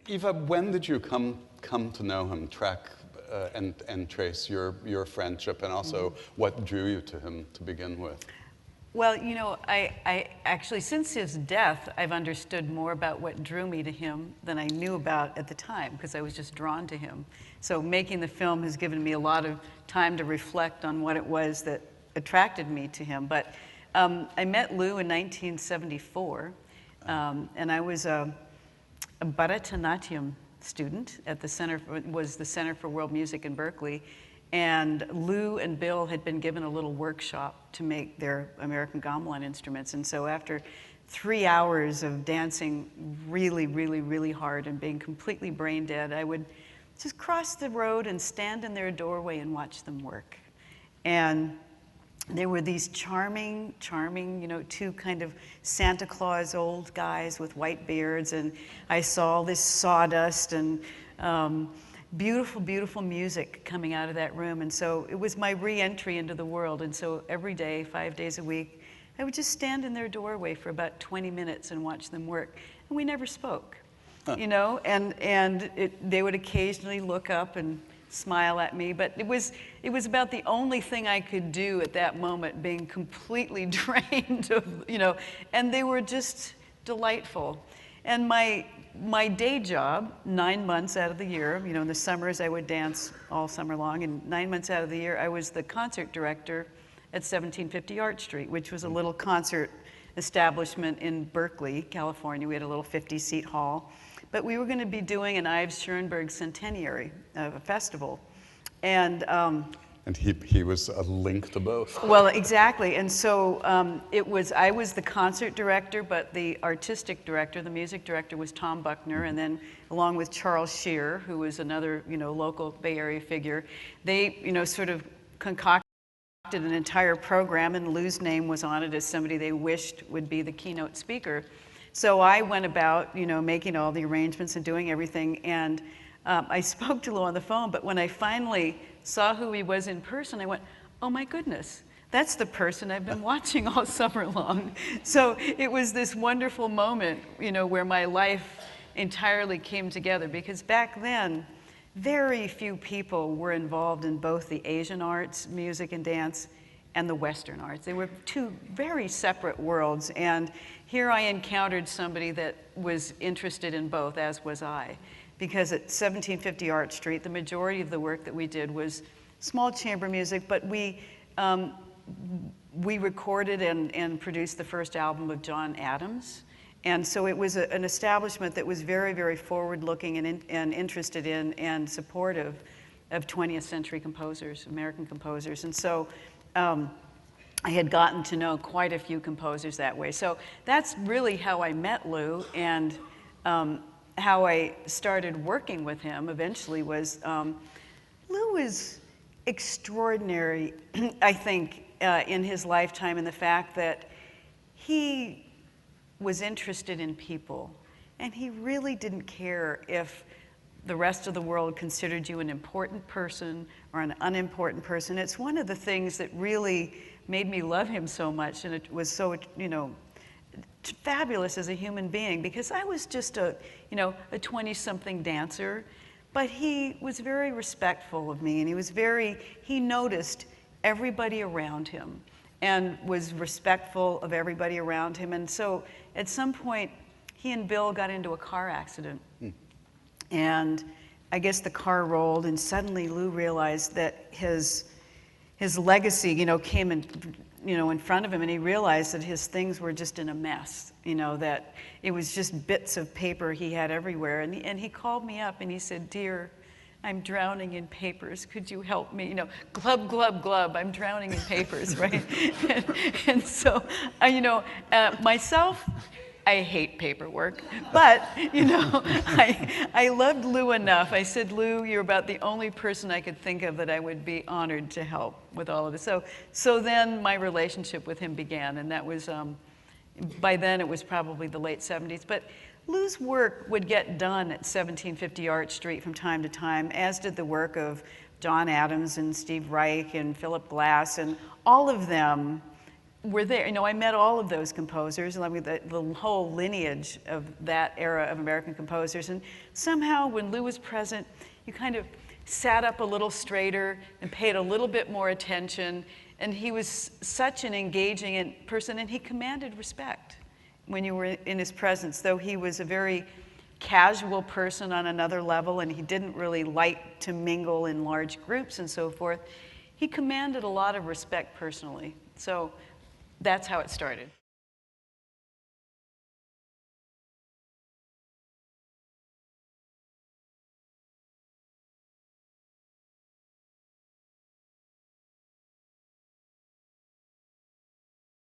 Eva, when did you come to know him, track and trace your friendship, and also what drew you to him to begin with? Well, you know, I actually, since his death, I've understood more about what drew me to him than I knew about at the time, because I was just drawn to him. So making the film has given me a lot of time to reflect on what it was that attracted me to him. But I met Lou in 1974, and I was a Bharatanatyam student at the Center for World Music in Berkeley. And Lou and Bill had been given a little workshop to make their American gamelan instruments. And so after 3 hours of dancing really, really, really hard and being completely brain dead, I would just cross the road and stand in their doorway and watch them work. And they were these charming, you know, two kind of Santa Claus old guys with white beards. And I saw all this sawdust and beautiful, beautiful music coming out of that room. And so it was my re-entry into the world. And so every day, 5 days a week, I would just stand in their doorway for about 20 minutes and watch them work. And we never spoke, you know, and they would occasionally look up and smile at me, but it was about the only thing I could do at that moment, being completely drained of, you know, and they were just delightful. And my day job, 9 months out of the year, you know, in the summers I would dance all summer long, and 9 months out of the year I was the concert director at 1750 Art Street, which was a little concert establishment in Berkeley, California. We had a little 50-seat hall. But we were going to be doing an Ives Schoenberg centenary, a festival. And he was a link to both. Well, exactly. And so I was the concert director, but the artistic director, the music director, was Tom Buckner. And then along with Charles Shear, who was another, you know, local Bay Area figure, they, you know, sort of concocted an entire program, and Lou's name was on it as somebody they wished would be the keynote speaker. So I went about, you know, making all the arrangements and doing everything, and I spoke to Lou on the phone, but when I finally saw who he was in person, I went, oh my goodness, that's the person I've been watching all summer long. So it was this wonderful moment, you know, where my life entirely came together, because back then, very few people were involved in both the Asian arts, music and dance, and the Western arts. They were two very separate worlds, and here I encountered somebody that was interested in both, as was I. Because at 1750 Art Street, the majority of the work that we did was small chamber music, but we recorded and produced the first album of John Adams. And so it was an establishment that was very, very forward-looking and interested in and supportive of 20th century composers, American composers. And so I had gotten to know quite a few composers that way. So that's really how I met Lou, and how I started working with him eventually was, Lou was extraordinary, I think, in his lifetime, in the fact that he was interested in people, and he really didn't care if the rest of the world considered you an important person or an unimportant person. It's one of the things that really made me love him so much, and it was so, you know, fabulous as a human being, because I was just a 20-something dancer, but he was very respectful of me, and he noticed everybody around him and was respectful of everybody around him. And so at some point, he and Bill got into a car accident. And I guess the car rolled, and suddenly Lou realized that his legacy, you know, came in front of him, and he realized that his things were just in a mess, you know, that it was just bits of paper he had everywhere. And he called me up and he said, "Dear, I'm drowning in papers. Could you help me?" You know, glub, glub, glub, I'm drowning in papers, right? and so, myself, I hate paperwork, but, you know, I loved Lou enough. I said, "Lou, you're about the only person I could think of that I would be honored to help with all of this." So then my relationship with him began, and that was, by then it was probably the late 70s. But Lou's work would get done at 1750 Art Street from time to time, as did the work of John Adams and Steve Reich and Philip Glass, and all of them were there. You know, I met all of those composers, and I mean, the whole lineage of that era of American composers. And somehow, when Lou was present, you kind of sat up a little straighter and paid a little bit more attention. And he was such an engaging person, and he commanded respect when you were in his presence, though he was a very casual person on another level, and he didn't really like to mingle in large groups and so forth. He commanded a lot of respect personally. So that's how it started.